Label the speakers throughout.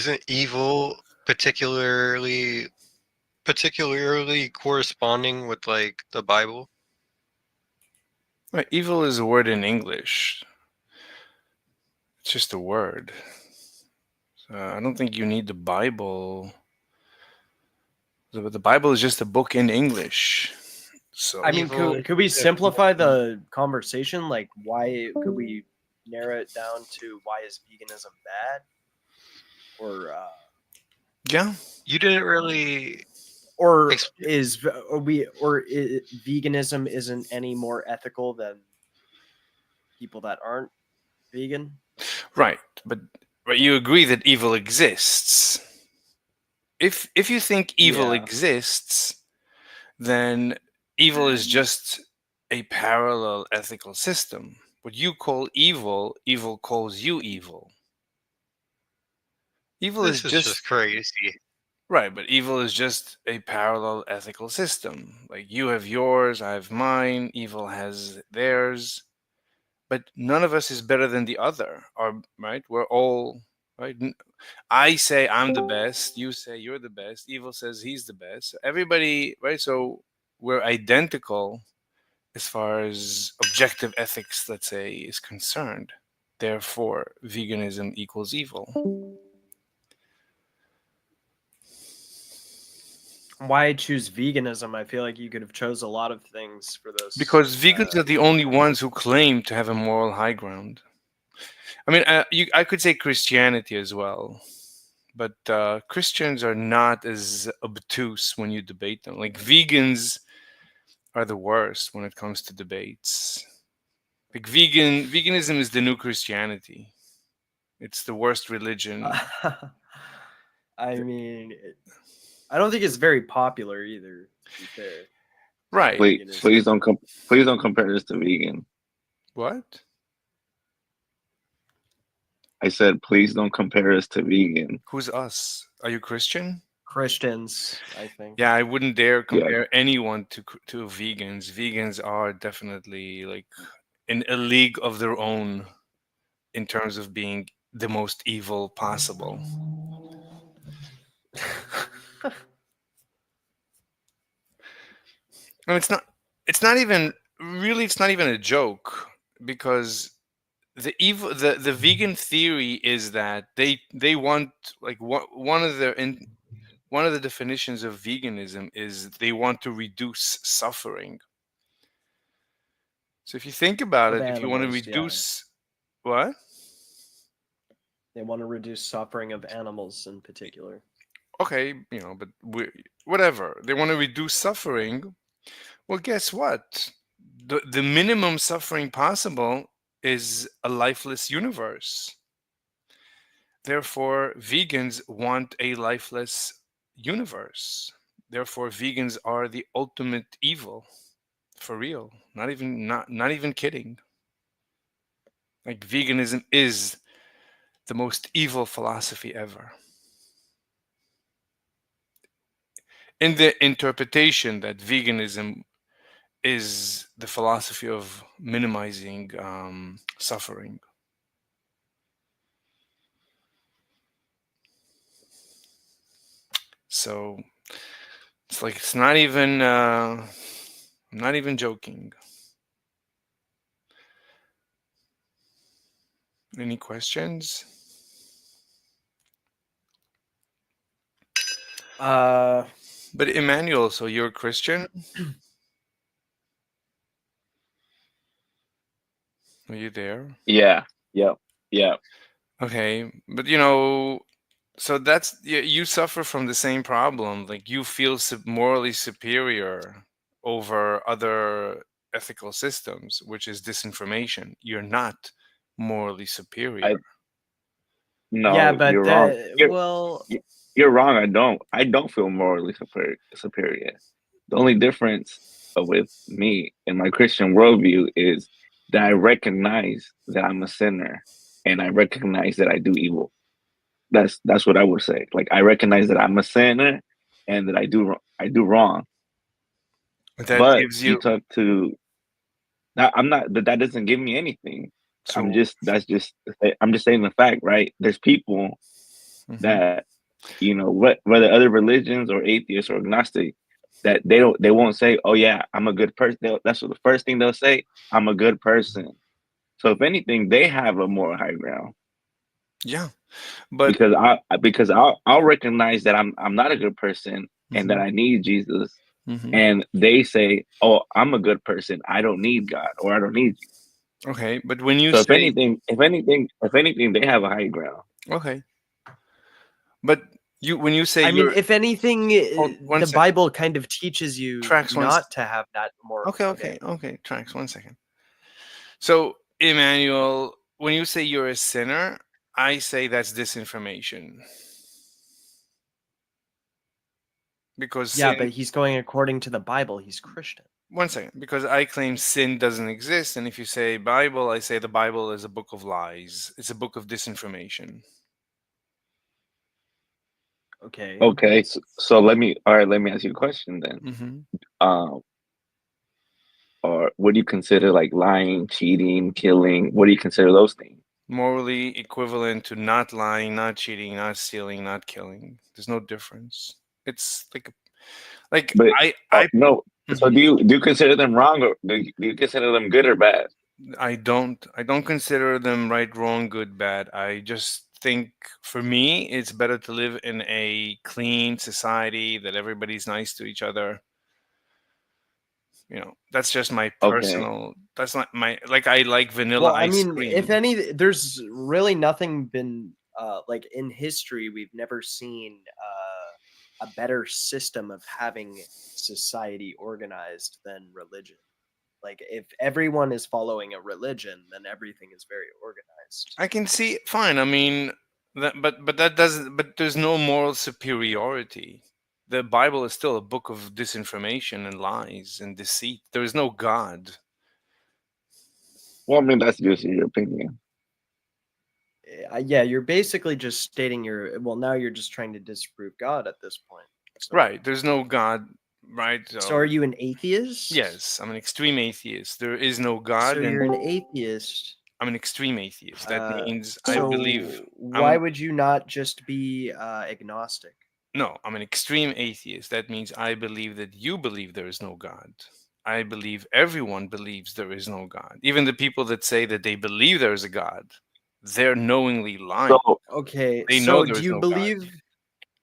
Speaker 1: Isn't evil particularly corresponding with like the Bible?
Speaker 2: Right, evil is a word in English. It's just a word. So I don't think you need the Bible. The Bible is just a book in English. So
Speaker 3: I mean,
Speaker 1: Evil.
Speaker 3: could we simplify the conversation? Like, why could we narrow it down to why is veganism bad? Or
Speaker 2: yeah,
Speaker 1: You didn't really
Speaker 3: or
Speaker 1: explain.
Speaker 3: is or we or veganism isn't any more ethical than people that aren't vegan?
Speaker 2: right. But you agree that evil exists. If you think evil
Speaker 3: Yeah.
Speaker 2: exists, then evil is just a parallel ethical system. What you call evil, evil calls you evil. Evil is
Speaker 1: This is just
Speaker 2: just
Speaker 1: crazy.
Speaker 2: right, but evil is just a parallel ethical system. Like you have yours, I have mine, evil has theirs, but none of us is better than the other. Or right, we're all right. I say I'm the best, you say you're the best, evil says he's the best. Everybody, right? So we're identical as far as objective ethics, let's say, is concerned. Therefore, veganism equals evil.
Speaker 3: Why choose veganism? I feel like you could have chose a lot of things for this.
Speaker 2: Because vegans are the only ones who claim to have a moral high ground. I mean, I could say Christianity as well, but Christians are not as obtuse when you debate them. Like vegans are the worst when it comes to debates. Like veganism is the new Christianity. It's the worst religion.
Speaker 3: I mean, I don't think it's very popular either. To be fair,
Speaker 2: Right.
Speaker 4: Wait,
Speaker 3: veganism.
Speaker 4: please don't compare this to vegan.
Speaker 2: What?
Speaker 4: I said please don't compare us to vegan.
Speaker 2: Who's us? Are you Christian?
Speaker 3: Christians, I think.
Speaker 2: Yeah, I wouldn't dare
Speaker 4: Yeah,
Speaker 2: compare anyone to vegans. Vegans are definitely like in a league of their own in terms of being the most evil possible. And it's not even really it's not even a joke because the vegan theory is that they want like one of the definitions of veganism is they want to reduce suffering. So if you think about
Speaker 3: Of
Speaker 2: it, if you want to
Speaker 3: animals, yeah.
Speaker 2: reduce what?
Speaker 3: They want to reduce suffering of animals in particular.
Speaker 2: Okay, but whatever. They want to reduce suffering. Well, guess what? The minimum suffering possible is a lifeless universe. Therefore, vegans want a lifeless universe. Therefore, vegans are the ultimate evil. For real. Not even kidding. Like veganism is the most evil philosophy ever. In the interpretation that veganism is the philosophy of minimizing suffering. So it's like it's not even I'm not even joking. Any questions?
Speaker 3: Uh,
Speaker 2: But Emmanuel, so you're a Christian? Are you there?
Speaker 4: yeah, yep, yeah.
Speaker 2: Okay, but so that's you suffer from the same problem. Like you feel morally superior over other ethical systems, which is disinformation. You're not morally superior.
Speaker 4: I
Speaker 3: yeah,
Speaker 4: No,
Speaker 3: but
Speaker 4: you're wrong.
Speaker 3: well,
Speaker 4: You're wrong. I don't feel morally superior. The only difference with me and my Christian worldview is that I recognize that I'm a sinner and I recognize that I do evil. That's what I would say. Like I recognize that I'm a sinner and that I do wrong.
Speaker 2: That
Speaker 4: But
Speaker 2: gives
Speaker 4: you
Speaker 2: you
Speaker 4: talk to that I'm not that doesn't give me anything.
Speaker 2: so
Speaker 4: I'm just saying the fact, right? There's people that whether other religions or atheists or agnostic, that they won't say, "Oh yeah, I'm a good person." That's what the first thing they'll say. I'm a good person. So if anything, they have a more high ground
Speaker 2: Yeah, but
Speaker 4: because I'll recognize that I'm not a good person and that
Speaker 2: Mhm.
Speaker 4: I need Jesus,
Speaker 2: Mhm.
Speaker 4: and they say, "Oh, I'm a good person. I don't need God or I don't need you."
Speaker 2: Okay, but when you
Speaker 4: So if
Speaker 2: say
Speaker 4: anything, if anything, they have a high ground.
Speaker 2: okay, but when you say
Speaker 3: I mean,
Speaker 2: you're
Speaker 3: if anything,
Speaker 2: hold one
Speaker 3: the
Speaker 2: second,
Speaker 3: Bible kind of teaches you
Speaker 2: tracks
Speaker 3: not to have that more.
Speaker 2: okay,
Speaker 3: Okay.
Speaker 2: okay, okay, tracks 1 second. So Emmanuel, when you say you're a sinner, I say that's disinformation because
Speaker 3: Yeah,
Speaker 2: sin.
Speaker 3: but he's going according to the Bible. He's Christian.
Speaker 2: 1 second, because I claim sin doesn't exist, and if you say Bible, I say the Bible is a book of lies. It's a book of disinformation.
Speaker 3: Okay.
Speaker 4: Okay, so let me ask you a question then.
Speaker 2: Hmm.
Speaker 4: Um, or what do you consider like lying, cheating, killing? What do you consider those things?
Speaker 2: Morally equivalent to not lying, not cheating, not stealing, not killing. There's no difference. It's like
Speaker 4: But
Speaker 2: I
Speaker 4: no. So
Speaker 2: Mhm.
Speaker 4: do you consider them wrong, or do you consider them good or bad?
Speaker 2: I don't consider them right, wrong, good, bad. I just think for me it's better to live in a clean society that everybody's nice to each other. That's just my
Speaker 4: Okay.
Speaker 2: personal, that's not my, like, I like vanilla
Speaker 3: Well, I
Speaker 2: ice
Speaker 3: mean, if
Speaker 2: cream.
Speaker 3: any, there's really nothing been like in history. We've never seen a better system of having society organized than religion. Like, if everyone is following a religion, then everything is very organized.
Speaker 2: I can see fine. I mean, but that doesn't. But there's no moral superiority. The Bible is still a book of disinformation and lies and deceit. There is no God.
Speaker 4: Well, I mean that's just your opinion.
Speaker 3: Yeah, you're basically just stating your. Well, now you're just trying to disprove God at this point. So,
Speaker 2: Right? There's no God. Right?
Speaker 3: so are you an atheist?
Speaker 2: Yes, I'm an extreme atheist. There is no God,
Speaker 3: So
Speaker 2: and
Speaker 3: you're an atheist.
Speaker 2: I'm an extreme atheist. That means I believe
Speaker 3: So
Speaker 2: I'm
Speaker 3: why
Speaker 2: an
Speaker 3: would you not just be agnostic?
Speaker 2: no. I'm an extreme atheist. That means I believe that you believe there is no God. I believe everyone believes there is no God. Even the people that say that they believe there is a God, they're knowingly lying.
Speaker 4: So
Speaker 3: Okay,
Speaker 2: They know
Speaker 3: so
Speaker 2: there
Speaker 3: do
Speaker 2: is
Speaker 3: you
Speaker 2: no God.
Speaker 3: believe?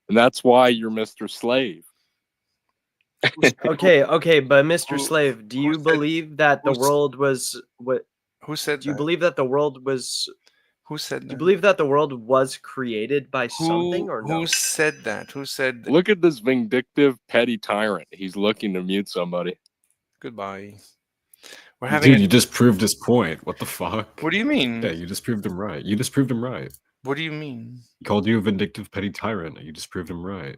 Speaker 5: And that's why you're Mr. Slave.
Speaker 3: Okay, but Mr.
Speaker 2: Who
Speaker 3: Slave, do
Speaker 2: who
Speaker 3: you
Speaker 2: said
Speaker 3: believe that the
Speaker 2: who's
Speaker 3: world was what?
Speaker 2: who said
Speaker 3: Do you
Speaker 2: that?
Speaker 3: believe that the world was?
Speaker 2: Who said
Speaker 3: Do you
Speaker 2: that?
Speaker 3: believe that the world was created by something or
Speaker 2: Who
Speaker 3: no?
Speaker 2: said that? Who said that?
Speaker 5: Look at this vindictive, petty tyrant. He's looking to mute somebody.
Speaker 2: Goodbye. We're having
Speaker 6: Dude,
Speaker 2: a
Speaker 6: you just proved his point. What the fuck?
Speaker 2: what do you mean?
Speaker 6: Yeah, you just proved him right. You just proved him right.
Speaker 2: What do you mean?
Speaker 6: He called you a vindictive petty tyrant. You just proved him right.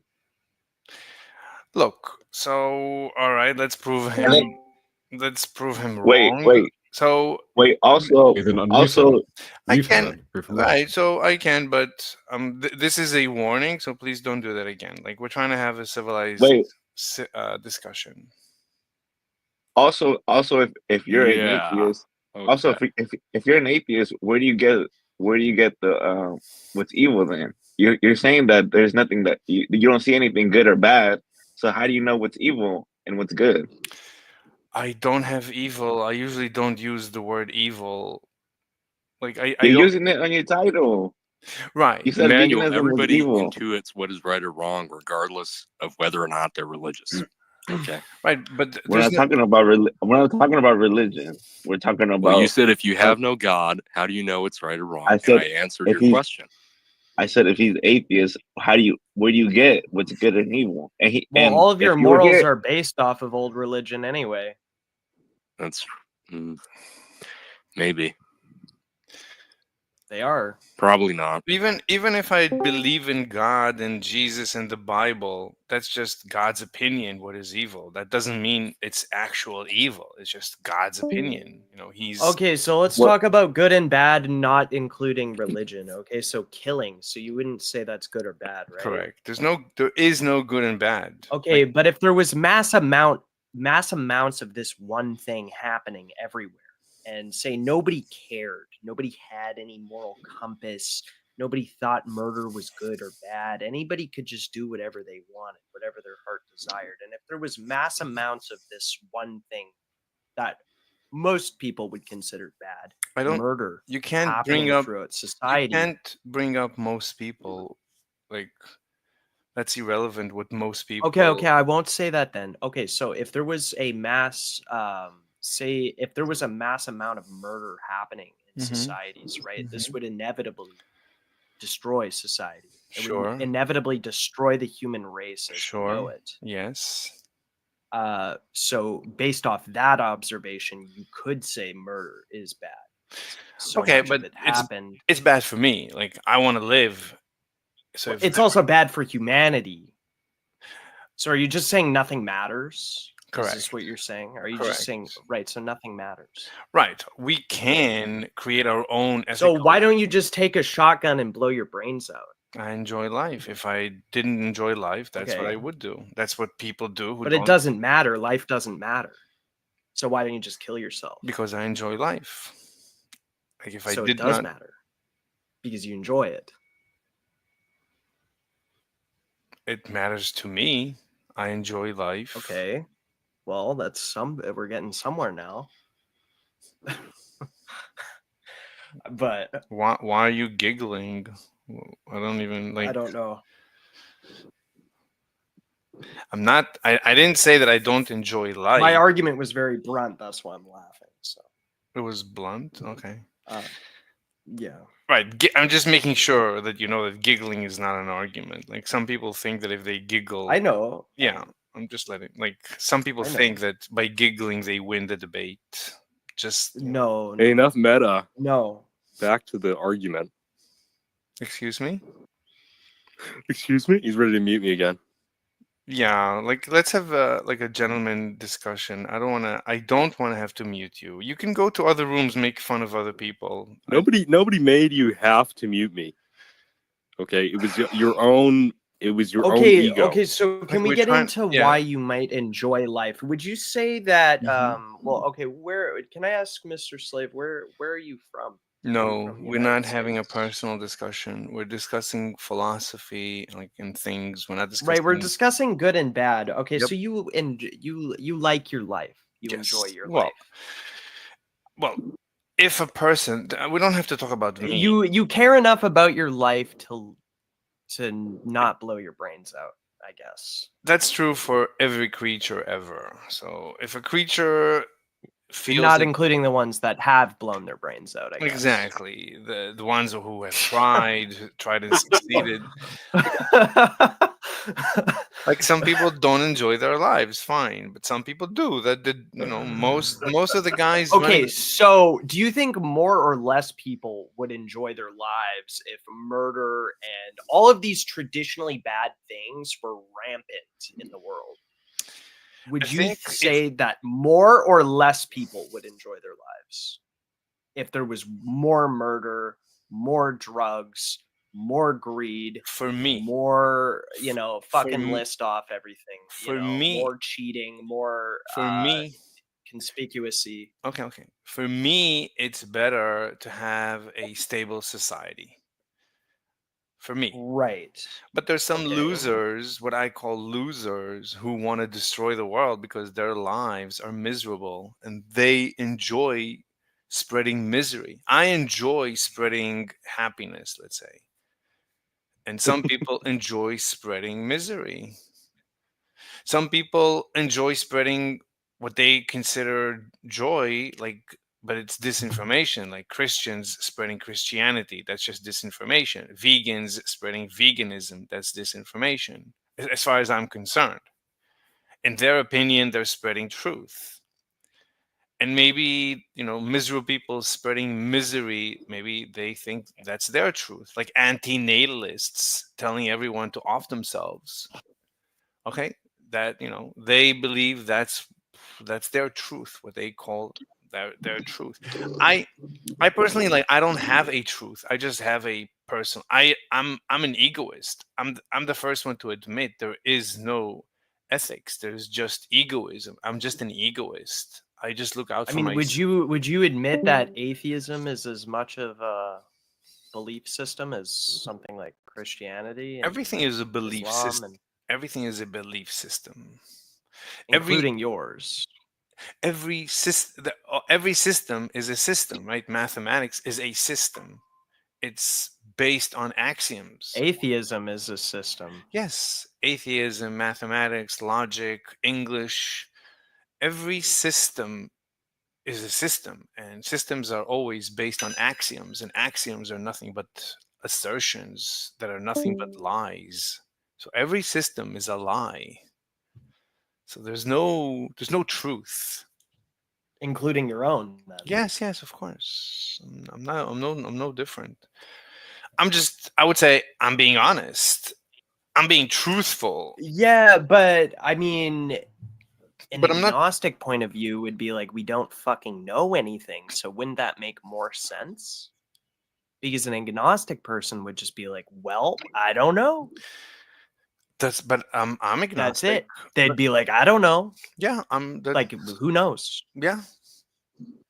Speaker 2: Look, so all right,
Speaker 4: and then,
Speaker 2: let's prove him
Speaker 4: wait,
Speaker 2: wrong.
Speaker 4: wait,
Speaker 2: So
Speaker 4: wait. Also,
Speaker 6: Okay, then unmute
Speaker 4: also,
Speaker 6: him.
Speaker 2: I
Speaker 6: Mute him
Speaker 2: can,
Speaker 6: then. Prove him wrong.
Speaker 2: right, so I can, but this is a warning, so please don't do that again. Like, we're trying to have a civilized
Speaker 4: wait.
Speaker 2: discussion.
Speaker 4: Also, if you're an
Speaker 5: Yeah.
Speaker 4: atheist, also
Speaker 5: Okay.
Speaker 4: if you're an atheist, where do you get the what's evil then? You're saying that there's nothing that you don't see anything good or bad. So how do you know what's evil and what's good?
Speaker 2: I don't have evil. I usually don't use the word evil. Like, I
Speaker 4: You're
Speaker 2: don't.
Speaker 4: using it on your title.
Speaker 2: Right.
Speaker 4: You said
Speaker 5: Emmanuel,
Speaker 4: veganism was
Speaker 5: everybody
Speaker 4: evil.
Speaker 5: intuits what is right or wrong, regardless of whether or not they're religious. Okay.
Speaker 2: Right, but
Speaker 4: We're
Speaker 2: there's
Speaker 4: not
Speaker 2: no.
Speaker 4: talking about we're not talking about religion. We're talking
Speaker 5: Well, you
Speaker 4: about.
Speaker 5: said if you
Speaker 4: Uh,
Speaker 5: have no God, how do you know it's right or wrong?
Speaker 4: I
Speaker 5: And I
Speaker 4: said
Speaker 5: answered
Speaker 4: if
Speaker 5: your
Speaker 4: he's.
Speaker 5: question.
Speaker 4: I said if he's atheist, where do you get what's good and evil?
Speaker 3: Well,
Speaker 4: And
Speaker 3: all of your
Speaker 4: if you were
Speaker 3: morals
Speaker 4: here,
Speaker 3: are based off of old religion anyway.
Speaker 5: That's maybe.
Speaker 3: They are.
Speaker 5: Probably not.
Speaker 2: Even if I believe in God and Jesus and the Bible, that's just God's opinion what is evil. That doesn't mean it's actual evil. It's just God's opinion. He's
Speaker 3: Okay, so let's
Speaker 4: what
Speaker 3: talk about good and bad, not including religion. Okay, so killing. So you wouldn't say that's good or bad, right?
Speaker 2: correct. There is no good and bad.
Speaker 3: Okay,
Speaker 2: Like,
Speaker 3: but if there was mass amounts of this one thing happening everywhere, and say nobody cared, nobody had any moral compass, Nobody thought murder was good or bad. Anybody could just do whatever they wanted, whatever their heart desired. And if there was mass amounts of this one thing that most people would consider bad,
Speaker 2: I don't.
Speaker 3: murder
Speaker 2: You can't
Speaker 3: happening
Speaker 2: bring up.
Speaker 3: throughout
Speaker 2: You
Speaker 3: society.
Speaker 2: can't bring up most people. Like that's irrelevant with most people.
Speaker 3: Okay, I won't say that then. Okay, so if there was a mass, say, if there was a mass amount of murder happening in
Speaker 2: Mhm.
Speaker 3: societies, right, this
Speaker 2: Mhm.
Speaker 3: would inevitably destroy society. It
Speaker 2: Sure.
Speaker 3: would inevitably destroy the human race as we know
Speaker 2: Sure.
Speaker 3: it.
Speaker 2: Yes.
Speaker 3: So based off that observation, you could say murder is bad. So
Speaker 2: Okay,
Speaker 3: much
Speaker 2: but
Speaker 3: of it happened.
Speaker 2: it's bad for me. Like I want to live. So if
Speaker 3: It's also bad for humanity. So are you just saying nothing matters? Is
Speaker 2: Correct.
Speaker 3: this what you're saying? Are you
Speaker 2: Correct.
Speaker 3: just saying right? So nothing matters.
Speaker 2: Right, we can create our own
Speaker 3: So
Speaker 2: ethical.
Speaker 3: why don't you just take a shotgun and blow your brains out?
Speaker 2: I enjoy life. If I didn't enjoy life, that's what I
Speaker 3: Okay.
Speaker 2: would do. That's what people do who
Speaker 3: But
Speaker 2: don't.
Speaker 3: it doesn't matter. Life doesn't matter. So why don't you just kill yourself?
Speaker 2: Because I enjoy life. Like if
Speaker 3: So
Speaker 2: I
Speaker 3: it
Speaker 2: did
Speaker 3: does
Speaker 2: not,
Speaker 3: matter because you enjoy it.
Speaker 2: it matters to me. I enjoy life.
Speaker 3: Okay. Well, we're getting somewhere now. But
Speaker 2: Why are you giggling? I don't even like.
Speaker 3: I don't know.
Speaker 2: I'm not. I didn't say that I don't enjoy life.
Speaker 3: My argument was very blunt. That's why I'm laughing. So
Speaker 2: It was blunt. Okay.
Speaker 3: yeah.
Speaker 2: Right. I'm just making sure that you know that giggling is not an argument. Like some people think that if they giggle,
Speaker 3: I know.
Speaker 2: yeah. I'm just letting. Like some people
Speaker 3: I know.
Speaker 2: think that by giggling they win the debate. Just
Speaker 3: No.
Speaker 7: Hey, enough meta.
Speaker 3: No.
Speaker 7: Back to the argument.
Speaker 2: excuse me.
Speaker 7: Excuse me? He's ready to mute me again.
Speaker 2: Yeah. Like let's have like a gentleman discussion. I don't want to have to mute you. You can go to other rooms, make fun of other people.
Speaker 7: Nobody made you have to mute me. Okay, it was your own. It was your own ego.
Speaker 3: Okay, so can we
Speaker 2: we're
Speaker 3: get
Speaker 2: trying-
Speaker 3: into
Speaker 2: yeah.
Speaker 3: why you might enjoy life? Would you say that
Speaker 2: Mhm.
Speaker 3: well, okay, where can I ask Mr. Slave, where are you from?
Speaker 2: No,
Speaker 3: from the
Speaker 2: we're not
Speaker 3: United
Speaker 2: having a
Speaker 3: States?
Speaker 2: personal discussion. We're discussing philosophy, like and things. We're not discussing.
Speaker 3: Right, we're discussing good and bad. Okay,
Speaker 2: Yep.
Speaker 3: so you like your life. You enjoy
Speaker 2: Yes.
Speaker 3: your
Speaker 2: Well,
Speaker 3: life.
Speaker 2: Well, if a person, we don't have to talk about me.
Speaker 3: You care enough about your life to not blow your brains out, I guess.
Speaker 2: That's true for every creature ever. So if a creature feels
Speaker 3: Not
Speaker 2: like-
Speaker 3: including the ones that have blown their brains out, I guess.
Speaker 2: exactly the ones who have tried and succeeded. Like some people don't enjoy their lives, fine, but some people do. That did, most of the guys.
Speaker 3: Okay,
Speaker 2: running-
Speaker 3: so do you think more or less people would enjoy their lives if murder and all of these traditionally bad things were rampant in the world? Would
Speaker 2: I
Speaker 3: you
Speaker 2: think
Speaker 3: say that more or less people would enjoy their lives if there was more murder, more drugs, more greed,
Speaker 2: for me,
Speaker 3: more, fucking
Speaker 2: me-
Speaker 3: list off everything,
Speaker 2: for me-
Speaker 3: more cheating, more
Speaker 2: for me,
Speaker 3: conspicuousy.
Speaker 2: okay. For me, it's better to have a stable society. For me.
Speaker 3: Right.
Speaker 2: But there's some
Speaker 3: Okay.
Speaker 2: losers, what I call losers, who want to destroy the world because their lives are miserable and they enjoy spreading misery. I enjoy spreading happiness, let's say. And some people enjoy spreading misery. Some people enjoy spreading what they consider joy, but it's disinformation, like Christians spreading Christianity. That's just disinformation. Vegans spreading veganism. That's disinformation, as far as I'm concerned. In their opinion, they're spreading truth. And maybe, miserable people spreading misery, maybe they think that's their truth. Like antinatalists telling everyone to off themselves. Okay? That, they believe that's their truth, what they call their truth. I personally, I don't have a truth. I just have a personal. I'm an egoist. I'm the first one to admit there is no ethics. There's just egoism. I'm just an egoist. I just look out
Speaker 3: I
Speaker 2: for
Speaker 3: mean,
Speaker 2: myself.
Speaker 3: would you admit that atheism is as much of a belief system as something like Christianity and
Speaker 2: Everything is a belief
Speaker 3: Islam,
Speaker 2: system.
Speaker 3: and
Speaker 2: Everything is a belief system.
Speaker 3: including yours.
Speaker 2: Every system is a system, right? Mathematics is a system. It's based on axioms.
Speaker 3: Atheism is a system.
Speaker 2: Yes, atheism, mathematics, logic, English, every system is a system, and systems are always based on axioms, and axioms are nothing but assertions that are nothing but lies. So every system is a lie. So there's no truth.
Speaker 3: Including your own, then.
Speaker 2: Yes, yes, of course. I'm no different. I would say I'm being honest. I'm being truthful.
Speaker 3: Yeah, but I mean, an
Speaker 2: But I'm not
Speaker 3: agnostic point of view would be like, we don't fucking know anything. So wouldn't that make more sense? Because an agnostic person would just be like, well, I don't know.
Speaker 2: I'm agnostic.
Speaker 3: That's it. They'd be like, I don't know.
Speaker 2: Yeah,
Speaker 3: Like, who knows?
Speaker 2: yeah.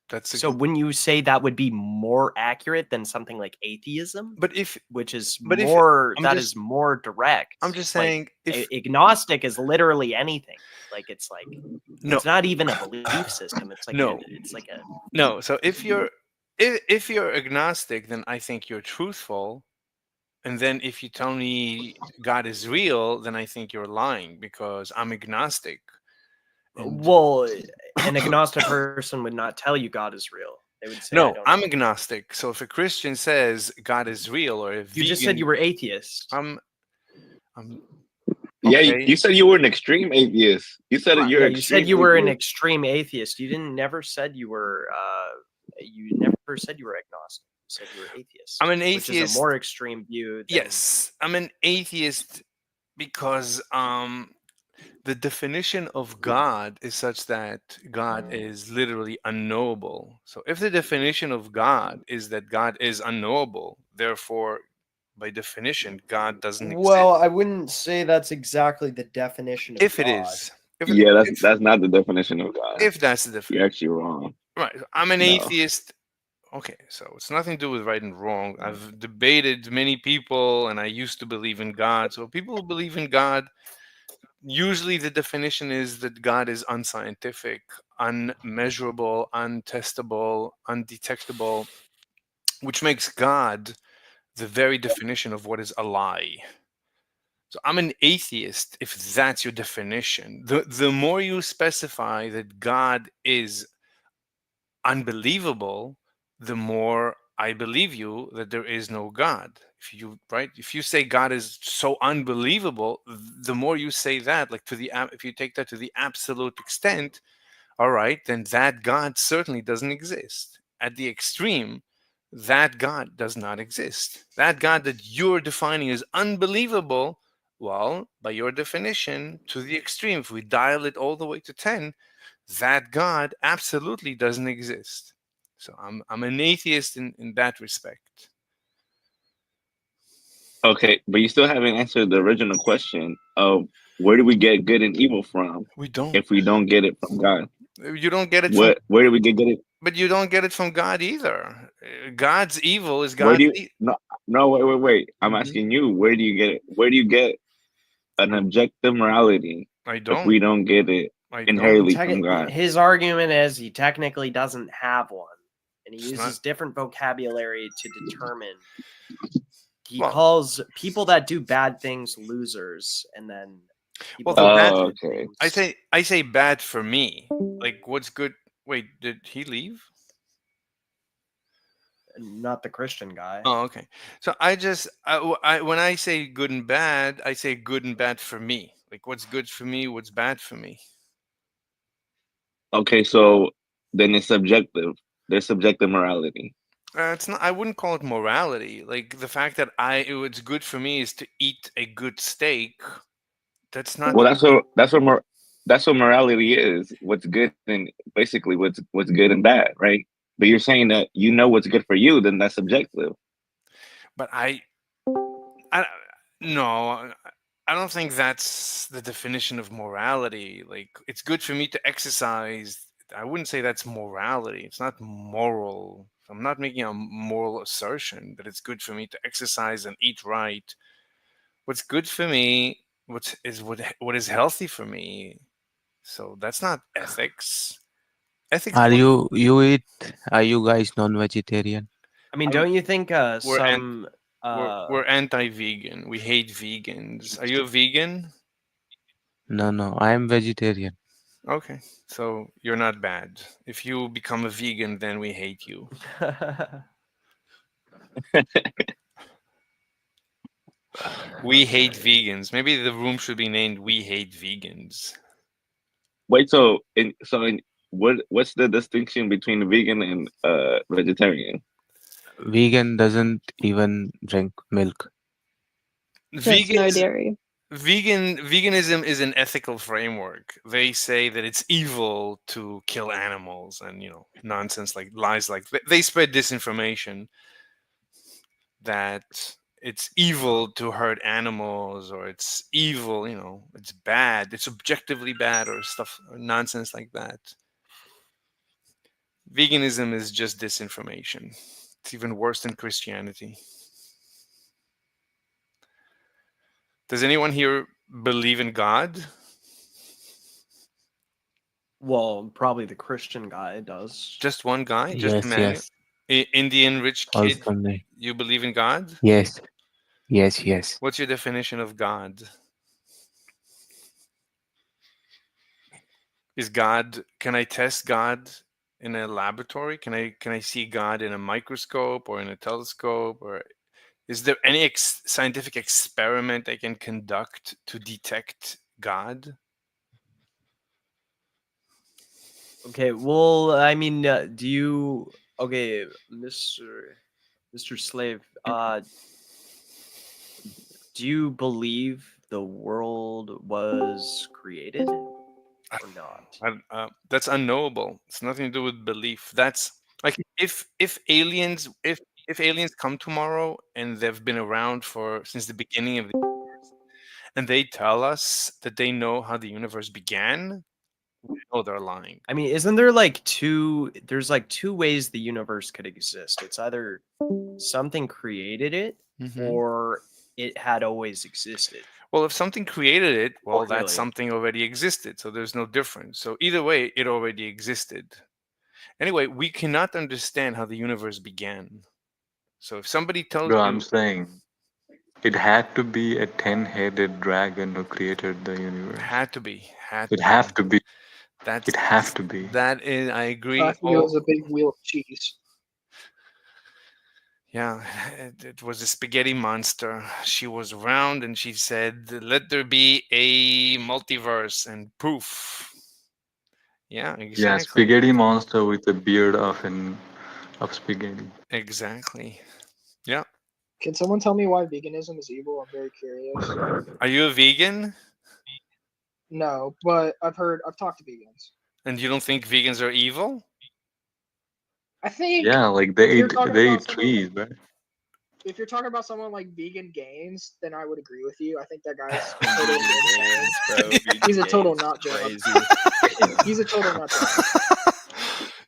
Speaker 2: That's
Speaker 3: So wouldn't you say that would be more accurate than something like atheism?
Speaker 2: but if
Speaker 3: Which is
Speaker 2: but if-
Speaker 3: more,
Speaker 2: I'm
Speaker 3: that
Speaker 2: just-
Speaker 3: is more direct.
Speaker 2: I'm just
Speaker 3: Like,
Speaker 2: saying if
Speaker 3: agnostic is literally anything. Like, it's like,
Speaker 2: no
Speaker 3: it's not even a belief system. It's like,
Speaker 2: No.
Speaker 3: it's like a,
Speaker 2: no, so if you're agnostic, then I think you're truthful. And then if you tell me God is real, then I think you're lying because I'm agnostic. And
Speaker 3: well, an agnostic person would not tell you God is real. They would say, I
Speaker 2: no,
Speaker 3: don't
Speaker 2: I'm
Speaker 3: know.
Speaker 2: agnostic. So if a Christian says God is real, or if
Speaker 3: You just said you were atheist.
Speaker 2: I'm
Speaker 4: Yeah,
Speaker 2: okay.
Speaker 4: you said you were an extreme atheist. You said
Speaker 3: Yeah,
Speaker 4: you're
Speaker 3: you
Speaker 4: extreme
Speaker 3: said you were an
Speaker 4: atheist.
Speaker 3: extreme atheist. You never said you were you never said you were agnostic. You said you were atheist.
Speaker 2: I'm an
Speaker 3: Which is
Speaker 2: atheist.
Speaker 3: a more extreme view than,
Speaker 2: Yes, I'm an atheist because the definition of God is such that God is literally unknowable. So if the definition of God is that God is unknowable, therefore, by definition, God doesn't exist.
Speaker 3: well, I wouldn't say that's exactly the definition of
Speaker 2: If it
Speaker 3: God.
Speaker 2: is, if,
Speaker 4: Yeah,
Speaker 2: if,
Speaker 4: that's not the definition of God.
Speaker 2: if that's the definition,
Speaker 4: You're actually wrong.
Speaker 2: right? I'm an
Speaker 4: No.
Speaker 2: atheist. Okay, so it's nothing to do with right and wrong. I've debated many people, and I used to believe in God. So people who believe in God, usually the definition is that God is unscientific, unmeasurable, untestable, undetectable, which makes God the very definition of what is a lie. So I'm an atheist if that's your definition. The more you specify that God is unbelievable, the more I believe you that there is no God. If you say God is so unbelievable, the more you say that, like if you take that to the absolute extent, all right, then that God certainly doesn't exist. At the extreme, that God does not exist. That God that you're defining as unbelievable, well, by your definition, to the extreme, if we dial it all the way to 10, that God absolutely doesn't exist. So I'm an atheist in that respect.
Speaker 4: Okay, but you still haven't answered the original question of where do we get good and evil from
Speaker 2: We don't.
Speaker 4: if we don't get it from God?
Speaker 2: You don't get it from.
Speaker 4: Where do we get it?
Speaker 2: But you don't get it from God either. God's evil is
Speaker 4: Where
Speaker 2: God's.
Speaker 4: do you? No, wait. I'm
Speaker 2: Mhm.
Speaker 4: asking you. Where do you get it? Where do you get an objective morality
Speaker 2: I
Speaker 4: if
Speaker 2: don't.
Speaker 4: we don't get it
Speaker 2: I don't.
Speaker 4: inherently from God?
Speaker 3: His argument is he technically doesn't have one, and he
Speaker 2: It's
Speaker 3: uses
Speaker 2: not-
Speaker 3: different vocabulary to determine. He
Speaker 2: Well-
Speaker 3: calls people that do bad things losers, and then people
Speaker 2: Well,
Speaker 3: that
Speaker 2: bad-
Speaker 3: do good
Speaker 4: okay.
Speaker 3: things-
Speaker 2: I say bad for me. Like what's good? Wait, did he leave?
Speaker 3: not the Christian guy.
Speaker 2: Oh, okay. So when I say good and bad, I say good and bad for me. Like what's good for me, what's bad for me.
Speaker 4: Okay, so then it's subjective. There's subjective morality.
Speaker 2: It's not. I wouldn't call it morality. Like the fact that what's good for me is to eat a good steak. That's not.
Speaker 4: Well, that's what morality is. What's good and basically what's good and bad, right? But you're saying that you know what's good for you, then that's subjective.
Speaker 2: But I no. I don't think that's the definition of morality. Like it's good for me to exercise. I wouldn't say that's morality. It's not moral. I'm not making a moral assertion that it's good for me to exercise and eat right. What's good for me, what is healthy for me. So that's not ethics. Ethics.
Speaker 8: Are you eat? Are you guys non-vegetarian?
Speaker 3: I mean,
Speaker 2: I'm-
Speaker 3: don't you think
Speaker 2: we're
Speaker 3: some
Speaker 2: we're anti-vegan. We hate vegans. Are you a vegan?
Speaker 8: No, I am vegetarian.
Speaker 2: Okay, so you're not bad. If you become a vegan, then we hate you. We hate vegans. Maybe the room should be named "We Hate Vegans."
Speaker 4: Wait, what's the distinction between vegan and vegetarian?
Speaker 8: Vegan doesn't even drink milk.
Speaker 9: Just no dairy.
Speaker 2: Veganism is an ethical framework. They say that it's evil to kill animals, and nonsense like lies like they spread disinformation that it's evil to hurt animals, or it's evil, it's bad, it's objectively bad, or stuff, or nonsense like that. Veganism is just disinformation. It's even worse than Christianity. Does anyone here believe in God?
Speaker 3: Well, probably the Christian guy does.
Speaker 2: Just one guy? Just
Speaker 8: Yes,
Speaker 2: Emmanuel?
Speaker 8: yes.
Speaker 2: Indian rich kid?
Speaker 8: Also me.
Speaker 2: You believe in God?
Speaker 8: Yes, yes.
Speaker 2: What's your definition of God? Can I test God in a laboratory? Can I see God in a microscope or in a telescope? Or is there any scientific experiment I can conduct to detect God?
Speaker 3: Okay, well, I mean, do you? Okay, Mr. Slave, do you believe the world was created or not?
Speaker 2: That's unknowable. It's nothing to do with belief. That's like if aliens come tomorrow and they've been around since the beginning of the universe, and they tell us that they know how the universe began, we know they're lying.
Speaker 3: I mean, isn't there there's like two ways the universe could exist. It's either something created it or it had always existed.
Speaker 2: Well, if something created it, well, that
Speaker 3: really.
Speaker 2: something already existed. So there's no difference. So either way, it already existed. Anyway, we cannot understand how the universe began. So if somebody tells
Speaker 10: Bro,
Speaker 2: you,
Speaker 10: I'm saying it had to be a 10-headed dragon who created the universe.
Speaker 2: had to be.
Speaker 10: It have to be.
Speaker 2: That's
Speaker 10: It have to be.
Speaker 2: That is, I agree.
Speaker 11: I think it was a big wheel of cheese.
Speaker 2: Yeah, it was a spaghetti monster. She was round and she said, "Let there be a multiverse," and poof. Yeah, exactly.
Speaker 10: Yeah, spaghetti monster with a beard of spaghetti.
Speaker 2: Exactly. Yeah.
Speaker 11: Can someone tell me why veganism is evil? I'm very curious.
Speaker 2: Are you a vegan?
Speaker 11: No, but I've talked to vegans.
Speaker 2: And you don't think vegans are evil?
Speaker 11: I think
Speaker 10: Yeah, like they eat trees, right?
Speaker 11: if you're talking about someone like Vegan Games, then I would agree with you. I think that guy's totally insane. He's a total nut job. He's a total nut job.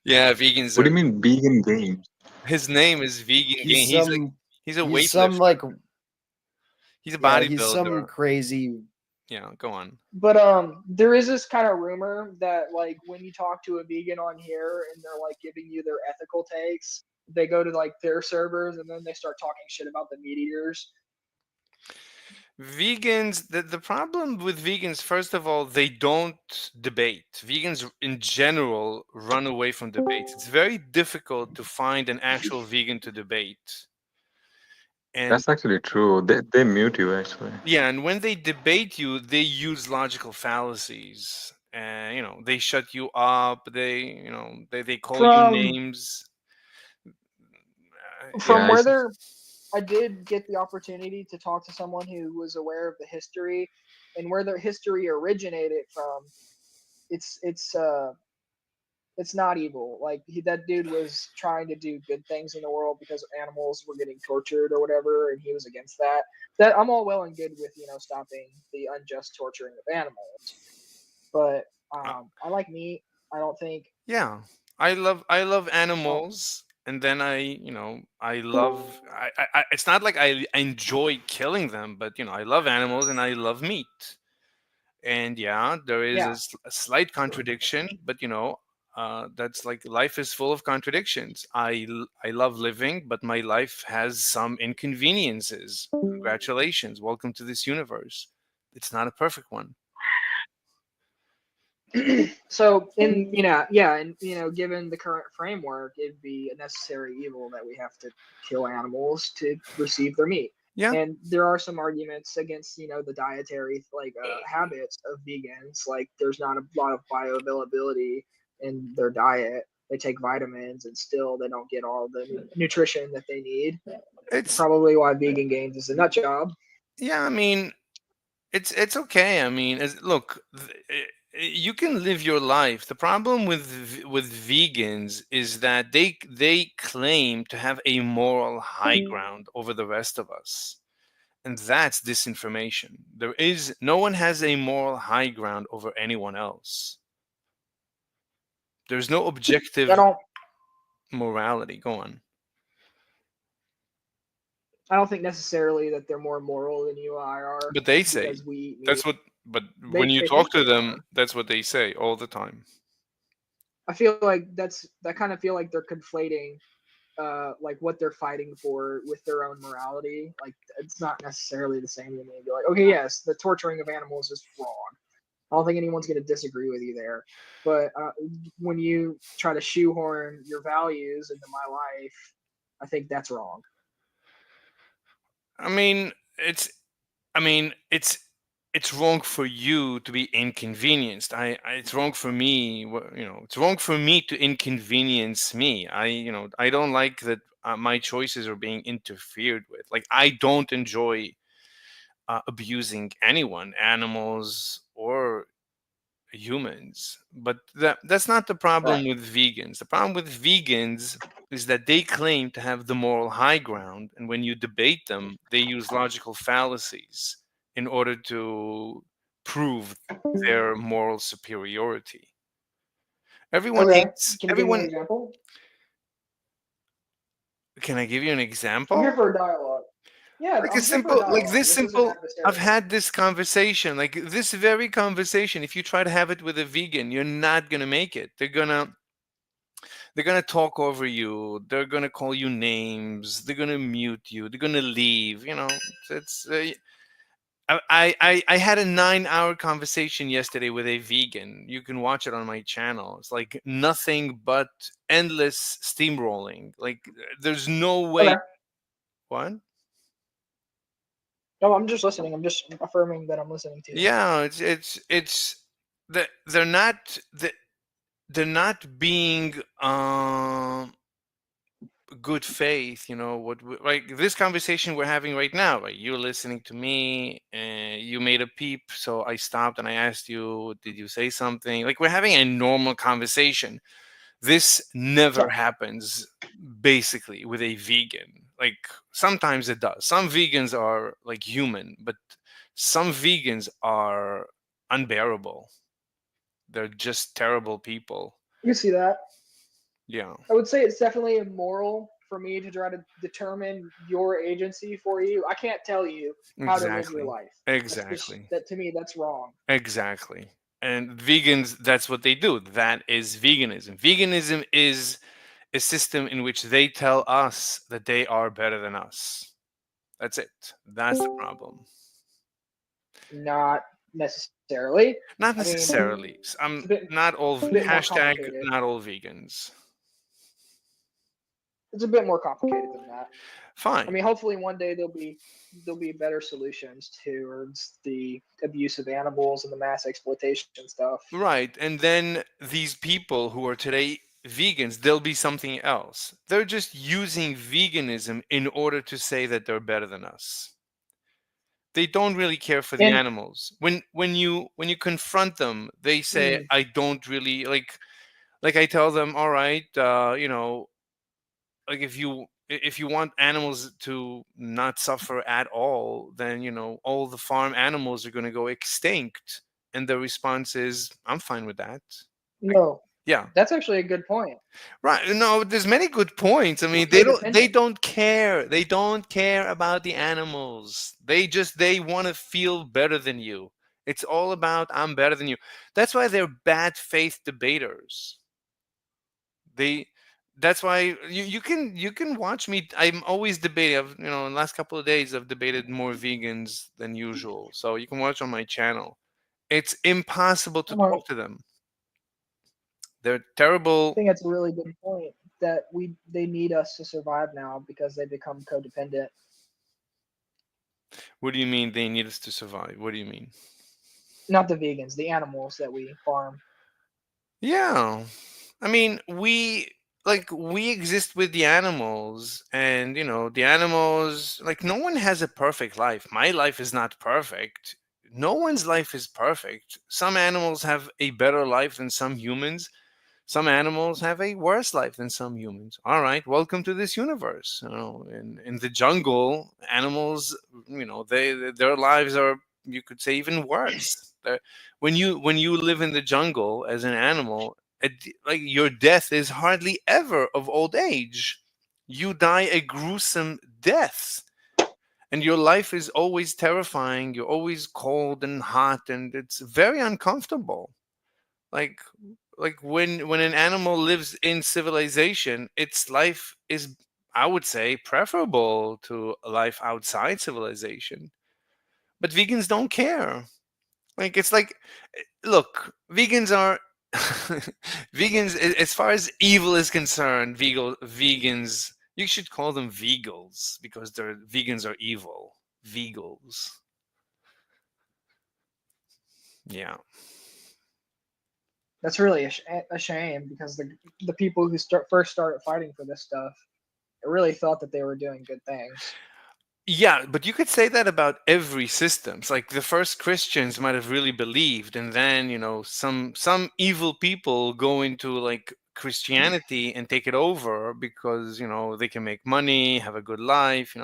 Speaker 2: Yeah, vegans.
Speaker 10: What do you mean vegan games?
Speaker 2: His name is Vegan Game. He's a weightlifter. He's a bodybuilder.
Speaker 3: Yeah, he's some crazy.
Speaker 2: Yeah, go on.
Speaker 11: But there is this kind of rumor that like when you talk to a vegan on here and they're like giving you their ethical takes, they go to like their servers and then they start talking shit about the meat eaters.
Speaker 2: Vegans, the problem with vegans, first of all, they don't debate. Vegans in general run away from debates. It's very difficult to find an actual vegan to debate. And
Speaker 10: that's actually true. They mute you actually.
Speaker 2: Yeah, and when they debate you, they use logical fallacies. And they shut you up. They call you names.
Speaker 11: From I did get the opportunity to talk to someone who was aware of the history and where their history originated from. It's not evil. Like that dude was trying to do good things in the world because animals were getting tortured or whatever, and he was against that. That I'm all well and good with stopping the unjust torturing of animals, but I like meat. I don't think.
Speaker 2: Yeah, I love animals, and then I love it's not like I enjoy killing them, but I love animals and I love meat. And yeah, there is
Speaker 11: Yeah.
Speaker 2: a slight contradiction, but that's like life is full of contradictions. I love living, but my life has some inconveniences. Congratulations, welcome to this universe. It's not a perfect one.
Speaker 11: So in yeah, and given the current framework, it'd be a necessary evil that we have to kill animals to receive their meat.
Speaker 2: Yeah,
Speaker 11: And there are some arguments against the dietary habits of vegans. Like there's not a lot of bioavailability in their diet. They take vitamins and still they don't get all the nutrition that they need.
Speaker 2: it's
Speaker 11: Probably why vegan gains is a nut job.
Speaker 2: yeah. I mean, it's okay. I mean, look, you can live your life. The problem with vegans is that they claim to have a moral high ground over the rest of us, and that's disinformation. There is no one has a moral high ground over anyone else. There's no
Speaker 11: I
Speaker 2: objective
Speaker 11: don't
Speaker 2: morality. Go on.
Speaker 11: I don't think necessarily that they're more moral than you and I are
Speaker 2: But they say
Speaker 11: because we eat
Speaker 2: that's
Speaker 11: meat.
Speaker 2: what. But
Speaker 11: They
Speaker 2: when you
Speaker 11: they
Speaker 2: talk
Speaker 11: think
Speaker 2: to
Speaker 11: they
Speaker 2: them,
Speaker 11: are.
Speaker 2: that's what they say all the time.
Speaker 11: I feel like that kind of feel like they're conflating like what they're fighting for with their own morality. Like it's not necessarily the same to me. Be like, okay, yes, the torturing of animals is wrong. I don't think anyone's going to disagree with you there. But when you try to shoehorn your values into my life, I think that's wrong.
Speaker 2: I mean, it's wrong for you to be inconvenienced. It's wrong for me. It's wrong for me to inconvenience me. I don't like that my choices are being interfered with. Like I don't enjoy abusing anyone, animals or humans. But that's not the problem
Speaker 11: Right.
Speaker 2: with vegans. The problem with vegans is that they claim to have the moral high ground, and when you debate them, they use logical fallacies in order to prove their moral superiority. Everyone
Speaker 11: Okay.
Speaker 2: eats.
Speaker 11: Can you give me an
Speaker 2: Everyone.
Speaker 11: example?
Speaker 2: Can I give you an
Speaker 11: I'm
Speaker 2: example?
Speaker 11: here for a dialogue. Yeah,
Speaker 2: Like a
Speaker 11: I'm here for a
Speaker 2: simple, like
Speaker 11: dialogue.
Speaker 2: this
Speaker 11: This isn't
Speaker 2: simple. I've
Speaker 11: adversarial.
Speaker 2: had this conversation, like this very conversation. If you try to have it with a vegan, you're not gonna make it. They're gonna talk over you. They're gonna call you names. They're gonna mute you. They're gonna leave. It's. I had a 9 hour conversation yesterday with a vegan. You can watch it on my channel. It's like nothing but endless steamrolling. Like there's no way.
Speaker 11: Okay.
Speaker 2: What?
Speaker 11: No, I'm just listening. I'm just affirming that I'm listening to you.
Speaker 2: Yeah, it's that they're not being good faith, like this conversation we're having right now, right? You're listening to me and you made a peep, so I stopped and I asked you, did you say something? Like we're having a normal conversation. This never happens basically with a vegan. Like sometimes it does. Some vegans are like human, but some vegans are unbearable. They're just terrible people.
Speaker 11: You can see that.
Speaker 2: Yeah.
Speaker 11: I would say it's definitely immoral for me to try to determine your agency for you. I can't tell you how to live your
Speaker 2: Exactly.
Speaker 11: life. That's just
Speaker 2: Exactly.
Speaker 11: that to me. That's wrong.
Speaker 2: Exactly. And vegans, that's what they do. That is veganism. Veganism is a system in which they tell us that they are better than us. That's it. That's the problem.
Speaker 11: Not necessarily.
Speaker 2: Not
Speaker 11: I mean,
Speaker 2: necessarily. I'm
Speaker 11: it's a bit
Speaker 2: not all
Speaker 11: more
Speaker 2: hashtag
Speaker 11: complicated.
Speaker 2: not all vegans.
Speaker 11: It's a bit more complicated than that.
Speaker 2: Fine.
Speaker 11: I mean, hopefully one day there'll be better solutions towards the abuse of animals and the mass exploitation stuff.
Speaker 2: Right. And then these people who are today vegans, they'll be something else. They're just using veganism in order to say that they're better than us. They don't really care for the
Speaker 11: And
Speaker 2: animals. When you confront them, they say, I don't really like I tell them, all right, like if you want animals to not suffer at all, then all the farm animals are going to go extinct. And the response is, I'm fine with that.
Speaker 11: no,
Speaker 2: Yeah.
Speaker 11: That's actually a good point.
Speaker 2: Right. No, there's many good points. I mean, they don't care. They don't care about the animals. They want to feel better than you. It's all about I'm better than you. That's why they're bad faith debaters. That's why you can watch me. I'm always debating. In the last couple of days I've debated more vegans than usual. So you can watch on my channel. It's impossible to talk to them. They're
Speaker 11: I
Speaker 2: terrible.
Speaker 11: think that's a really good point that they need us to survive now because they become codependent.
Speaker 2: What do you mean they need us to survive? What do you mean?
Speaker 11: Not the vegans, the animals that we farm.
Speaker 2: Yeah. I mean, we exist with the animals, and the animals, like, no one has a perfect life. My life is not perfect. No one's life is perfect. Some animals have a better life than some humans. Some animals have a worse life than some humans. All right, welcome to this universe. In the jungle, animals, their lives are, you could say, even worse. When you live in the jungle as an animal, like, your death is hardly ever of old age. You die a gruesome death, and your life is always terrifying. You're always cold and hot, and it's very uncomfortable. Like when an animal lives in civilization, its life is, I would say, preferable to a life outside civilization. But vegans don't care. Like, it's like, look, vegans are vegans, as far as evil is concerned, vegans, you should call them vegals, because vegans are evil. Vegals. Yeah.
Speaker 11: That's really a shame because the people who first started fighting for this stuff, I really thought that they were doing good things.
Speaker 2: Yeah, but you could say that about every system. It's like the first Christians might have really believed, and then some evil people go into, like, Christianity and take it over because they can make money, have a good life.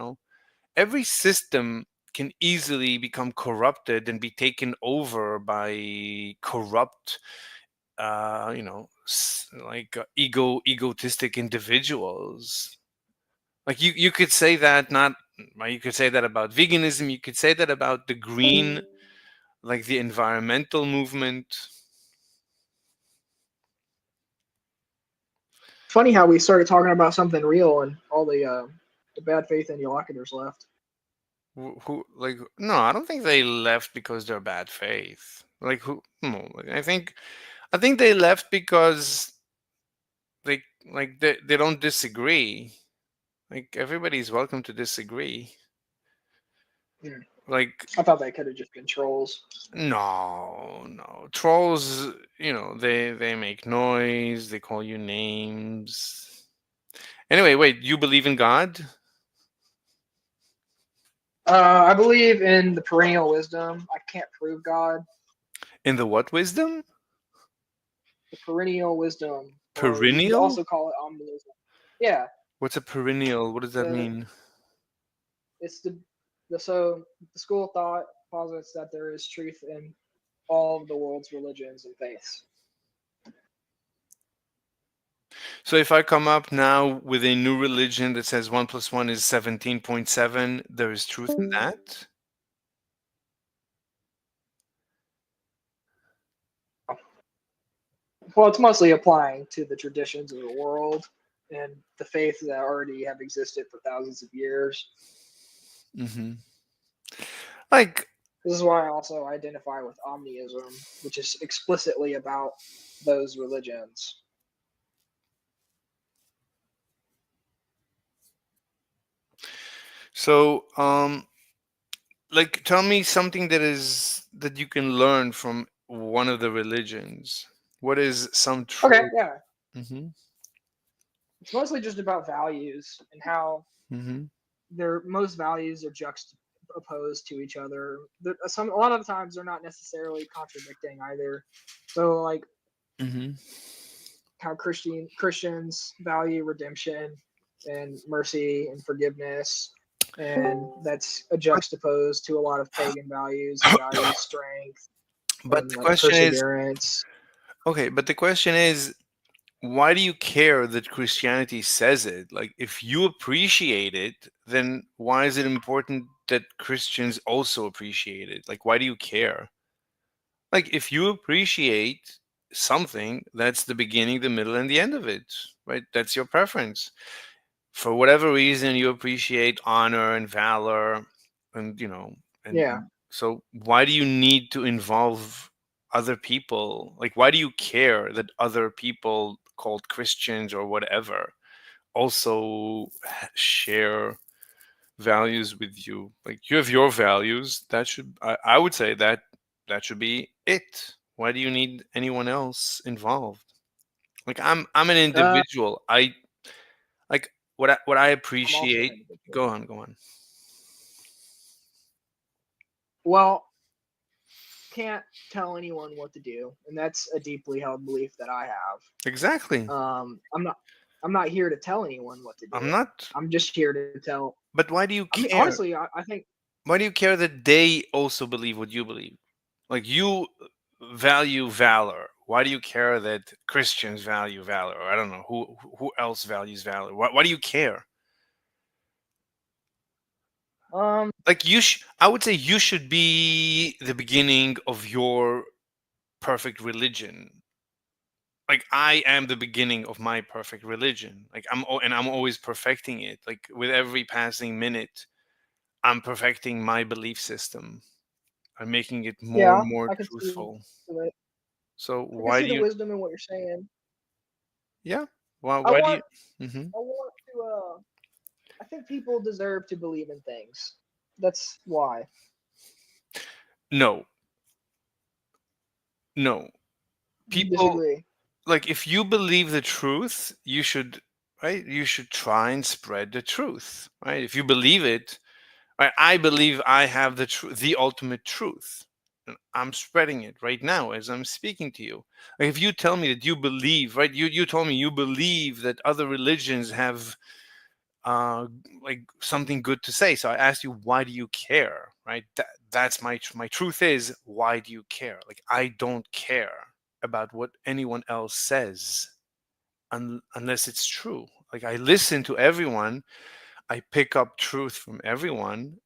Speaker 2: Every system can easily become corrupted and be taken over by corrupt, egotistic individuals. Like, you could say that, not well, you could say that about veganism. You could say that about the green, like the environmental movement.
Speaker 11: Funny how we started talking about something real and all the bad faith interlocutors left.
Speaker 2: Who, like, no, I don't think they left because they're bad faith. Like, who? No, like, I think they left because they don't disagree. Like, everybody's welcome to disagree.
Speaker 11: Yeah.
Speaker 2: Like,
Speaker 11: I thought they could have just been trolls.
Speaker 2: no, trolls. They make noise. They call you names. Anyway, wait. You believe in God?
Speaker 11: I believe in the perennial wisdom. I can't prove God.
Speaker 2: In the what wisdom?
Speaker 11: The perennial wisdom. Or you could
Speaker 2: Perennial?
Speaker 11: also call it omnism. Yeah.
Speaker 2: What's a perennial? What does that mean?
Speaker 11: It's the school of thought posits that there is truth in all of the world's religions and faiths.
Speaker 2: So if I come up now with a new religion that says 1 + 1 is 17.7, there is truth in that?
Speaker 11: Well, it's mostly applying to the traditions of the world and the faiths that already have existed for thousands of years.
Speaker 2: Mm-hmm. Like,
Speaker 11: this is why I also identify with omnism, which is explicitly about those religions.
Speaker 2: So, like, tell me something that you can learn from one of the religions. What is some truth?
Speaker 11: Okay, yeah.
Speaker 2: Mm-hmm.
Speaker 11: It's mostly just about values and how most values are juxtaposed to each other. A lot of the times they're not necessarily contradicting either. So, like, how Christians value redemption and mercy and forgiveness, and that's juxtaposed to a lot of pagan values and value strength.
Speaker 2: But
Speaker 11: and,
Speaker 2: the
Speaker 11: like,
Speaker 2: question
Speaker 11: perseverance.
Speaker 2: is, okay, but the question is, why do you care that Christianity says it? Like, if you appreciate it, then why is it important that Christians also appreciate it? Like, why do you care? Like, if you appreciate something, that's the beginning, the middle, and the end of it, right? That's your preference. For whatever reason, you appreciate honor and valor, and
Speaker 11: Yeah.
Speaker 2: so why do you need to involve other people? Like, why do you care that other people called Christians or whatever also share values with you? Like, you have your values. That should, I would say that should be it. Why do you need anyone else involved? Like, I'm an individual. I like what I
Speaker 11: I'm also an
Speaker 2: appreciate.
Speaker 11: individual.
Speaker 2: Go on.
Speaker 11: Well, can't tell anyone what to do, and that's a deeply held belief that I have.
Speaker 2: Exactly.
Speaker 11: I'm not here to tell anyone what to do.
Speaker 2: I'm not.
Speaker 11: I'm just here to tell.
Speaker 2: But why do you
Speaker 11: I mean,
Speaker 2: care?
Speaker 11: honestly, I think.
Speaker 2: Why do you care that they also believe what you believe? Like, you value valor. Why do you care that Christians value valor? Or I don't know who else values valor. Why do you care? Like, I would say you should be the beginning of your perfect religion. Like, I am the beginning of my perfect religion. Like, I'm always perfecting it. Like, with every passing minute, I'm perfecting my belief system. I'm making it more
Speaker 11: Yeah,
Speaker 2: and more
Speaker 11: I can see
Speaker 2: truthful.
Speaker 11: it.
Speaker 2: So
Speaker 11: I can
Speaker 2: why
Speaker 11: see
Speaker 2: do
Speaker 11: the
Speaker 2: you?
Speaker 11: wisdom in what you're saying.
Speaker 2: Yeah. Why?
Speaker 11: I
Speaker 2: Why do you?
Speaker 11: want.
Speaker 2: Hmm.
Speaker 11: I want to. I think people deserve to believe in things. That's why.
Speaker 2: No. No.
Speaker 11: You
Speaker 2: People,
Speaker 11: disagree?
Speaker 2: like, if you believe the truth, you should, right? You should try and spread the truth, right? If you believe it, right? I believe I have the truth, the ultimate truth. And I'm spreading it right now as I'm speaking to you. Like, if you tell me that you believe, right? You told me you believe that other religions have like something good to say. So I asked you, why do you care? Right? That's my truth is, why do you care? Like, I don't care about what anyone else says unless it's true. Like, I listen to everyone, I pick up truth from everyone,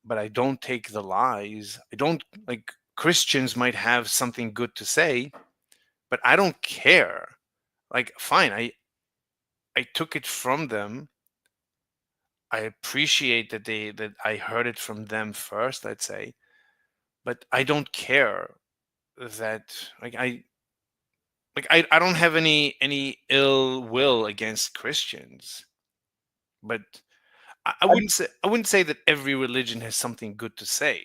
Speaker 2: but I don't take the lies. I don't, like, Christians might have something good to say, but I don't care. Like, fine, I took it from them. I appreciate that I heard it from them first, let's say, but I don't care that, I don't have any ill will against Christians, but I wouldn't say that every religion has something good to say,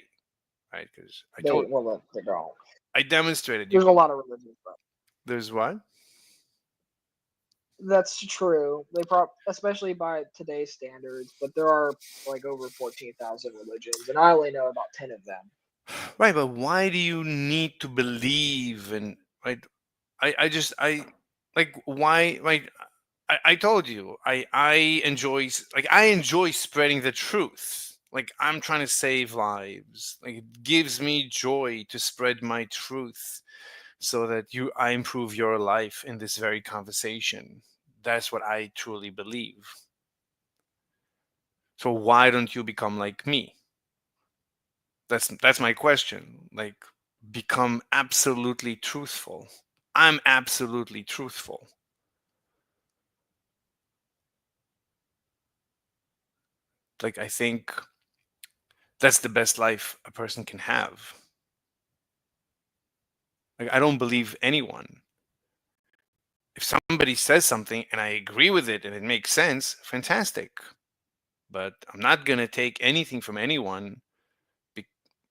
Speaker 2: right? Because
Speaker 11: They don't.
Speaker 2: I demonstrated you.
Speaker 11: There's a lot of religions, but
Speaker 2: There's what?
Speaker 11: that's true. Especially by today's standards, but there are like over 14,000 religions, and I only know about 10 of them.
Speaker 2: Right, but why do you need to believe in, right? I like, why, like, I told you, I enjoy, I enjoy spreading the truth. Like, I'm trying to save lives. Like, it gives me joy to spread my truth so that I improve your life in this very conversation. That's what I truly believe. So why don't you become like me? That's my question. Like, become absolutely truthful. I'm absolutely truthful. Like, I think that's the best life a person can have. Like, I don't believe anyone. If somebody says something and I agree with it and it makes sense, fantastic. But I'm not going to take anything from anyone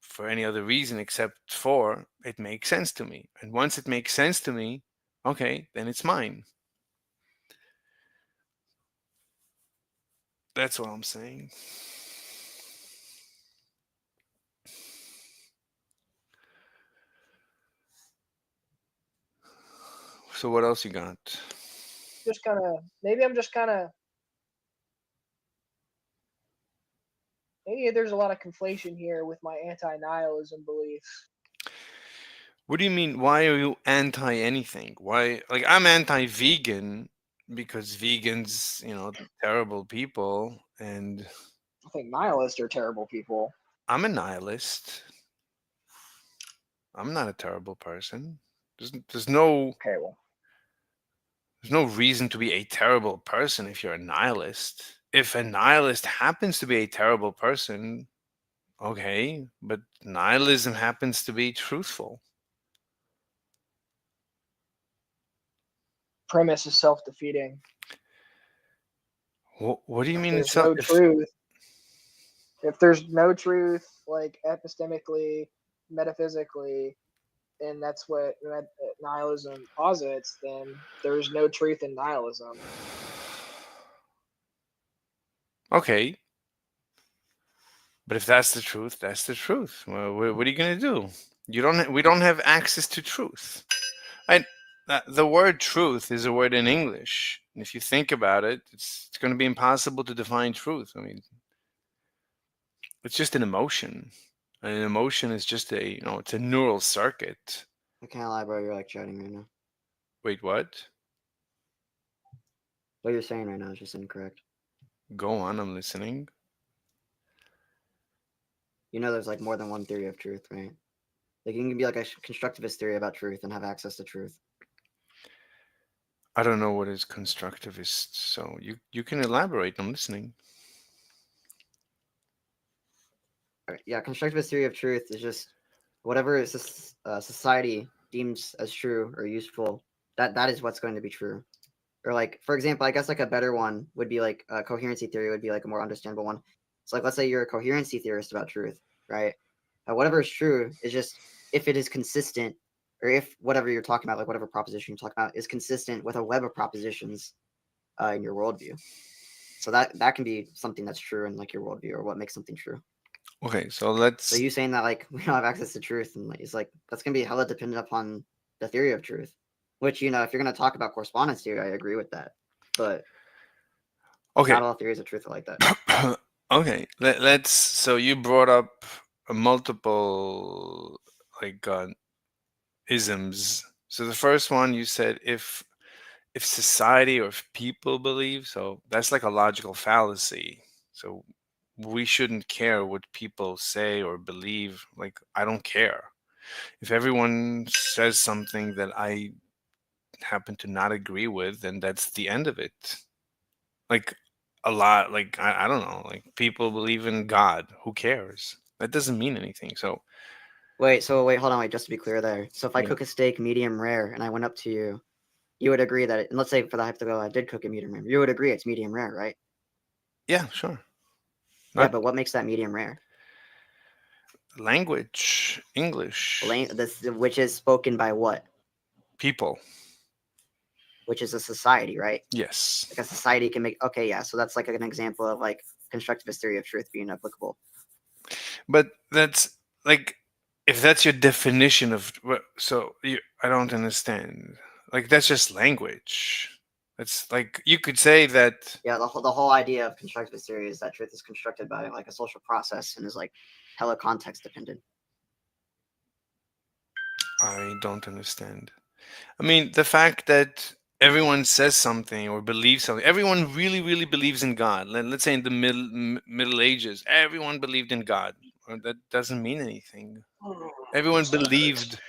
Speaker 2: for any other reason except for it makes sense to me. And once it makes sense to me, okay, then it's mine. That's what I'm saying. So what else you got?
Speaker 11: Just kind of, maybe I'm just kind of, maybe there's a lot of conflation here with my anti-nihilism beliefs.
Speaker 2: What do you mean? Why are you anti anything? Why? Like, I'm anti-vegan because vegans, terrible people, and
Speaker 11: I think nihilists are terrible people.
Speaker 2: I'm a nihilist. I'm not a terrible person. There's no
Speaker 11: Okay, well,
Speaker 2: there's no reason to be a terrible person if you're a nihilist. If a nihilist happens to be a terrible person, okay, but nihilism happens to be truthful.
Speaker 11: premise is self-defeating.
Speaker 2: What do you
Speaker 11: If
Speaker 2: mean?
Speaker 11: there's no truth, if there's no truth, like epistemically, metaphysically, and that's what nihilism posits, then there's no truth in nihilism.
Speaker 2: Okay. But if that's the truth, that's the truth. Well, what are you going to do? We don't have access to truth. And the word truth is a word in English. And if you think about it, it's going to be impossible to define truth. I mean, it's just an emotion. And an emotion is just it's a neural circuit.
Speaker 12: I can't lie, bro. You're like chatting right now.
Speaker 2: Wait, what?
Speaker 12: What you're saying right now is just incorrect.
Speaker 2: Go on, I'm listening.
Speaker 12: You know there's like more than one theory of truth, right? Like you can be like a constructivist theory about truth and have access to truth.
Speaker 2: I don't know what is constructivist, so you can elaborate. I'm listening.
Speaker 12: Yeah, constructivist theory of truth is just whatever society deems as true or useful, that is what's going to be true. Or like, for example, I guess like a better one would be like coherency theory would be like a more understandable one. So like, let's say you're a coherency theorist about truth, right? Whatever is true is just if it is consistent, or if whatever you're talking about, like whatever proposition you're talking about, is consistent with a web of propositions in your worldview. So that can be something that's true in like your worldview, or what makes something true.
Speaker 2: Okay, so let's.
Speaker 12: So you saying that like we don't have access to truth, and it's like that's gonna be hella dependent upon the theory of truth. Which if you're gonna talk about correspondence theory, I agree with that. But
Speaker 2: okay,
Speaker 12: not all theories of truth are like that.
Speaker 2: Okay, let's. So you brought up multiple like isms. So the first one you said if society or if people believe, so that's like a logical fallacy. So we shouldn't care what people say or believe. Like, I don't care. If everyone says something that I happen to not agree with, then that's the end of it. Like, a lot, like, I don't know, like people believe in God. Who cares? That doesn't mean anything. So
Speaker 12: wait, hold on, just to be clear there. So if I cook a steak medium rare and I went up to you, you would agree that and let's say for the hypothetical I did cook it medium rare, you would agree it's medium rare, right?
Speaker 2: Yeah, sure.
Speaker 12: Yeah, but what makes that medium rare?
Speaker 2: Language, English.
Speaker 12: Which is spoken by what?
Speaker 2: People.
Speaker 12: Which is a society, right?
Speaker 2: Yes.
Speaker 12: Like a society can make. Okay, yeah. So that's like an example of like constructivist theory of truth being applicable.
Speaker 2: But that's like, if that's your definition of I don't understand. Like, that's just language. It's like you could say that.
Speaker 12: Yeah, the whole idea of constructivist theory is that truth is constructed by like a social process and is like hella context dependent.
Speaker 2: I don't understand. I mean, the fact that everyone says something or believes something, everyone really, really believes in God. Let's say in the Middle Ages, everyone believed in God. That doesn't mean anything. Everyone believed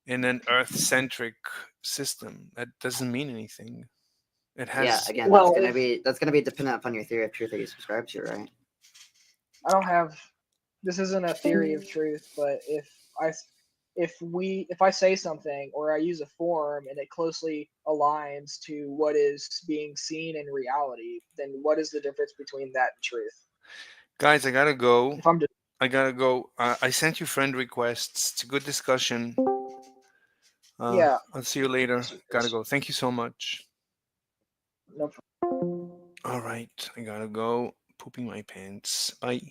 Speaker 2: in an Earth-centric system. That doesn't mean anything. It has.
Speaker 12: Yeah, again, that's gonna be dependent upon your theory of truth that you subscribe to, right?
Speaker 11: I don't have. This isn't a theory of truth, but if I say something or I use a form and it closely aligns to what is being seen in reality, then what is the difference between that and truth?
Speaker 2: Guys, I gotta go.
Speaker 11: If I'm just
Speaker 2: I gotta go. I sent you friend requests. It's a good discussion.
Speaker 11: Yeah.
Speaker 2: I'll see you later. Gotta go. Thank you so much.
Speaker 11: No problem.
Speaker 2: All right. I gotta go. Pooping my pants. Bye.